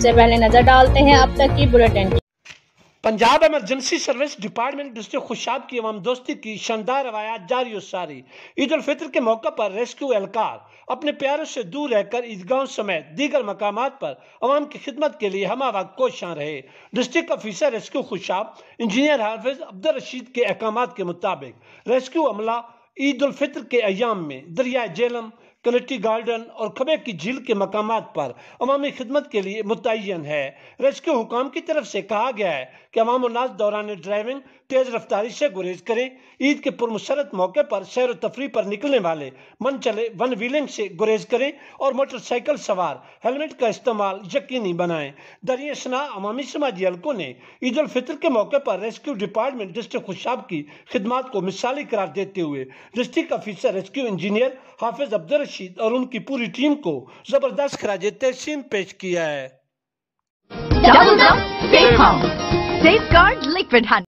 سب سے پہلے نظر ڈالتے ہیں اب تک کی بلیٹن کی۔ Punjab emergency service department district Khushab کی عوام دوستی کی شاندار روایات جاری و ساری۔ عید الفطر کے موقع پر ریسکیو اہلکار اپنے پیاروں سے دور رہ کر عیدگاہوں سمیت دیگر مقامات پر عوام کی خدمت کے لیے ہمہ وقت کوشاں رہے۔ District officer rescue Khushab engineer حافظ عبدالرشید کے احکامات کے مطابق ریسکیو عملہ عید الفطر کے ایام میں دریائے جہلم، کنیٹی گارڈن اور کھبے کی جھیل کے مقامات پر عوامی خدمت کے لیے متعین ہے۔ ریسکیو حکام کی طرف سے کہا گیا ہے کہ عوام الناس دوران ڈرائیونگ تیز رفتاری سے گریز کریں، عید کے پرمسرت موقع پر سیر و تفریح پر نکلنے والے من چلے ون ویلنگ سے گریز کریں اور موٹر سائیکل سوار ہیلمٹ کا استعمال یقینی بنائیں۔ دریں اثنا عوامی سماجی حلقوں نے عید الفطر کے موقع پر ریسکیو ڈپارٹمنٹ ڈسٹرکٹ خوشاب کی خدمات کو مثالی قرار دیتے ہوئے ڈسٹرکٹ آفیسر ریسکیو انجینئر حافظ عبدالرشید اور ان کی پوری ٹیم کو زبردست خراج تحسین پیش کیا ہے۔ Double Dump Safe Home. Safeguard Liquid Honey.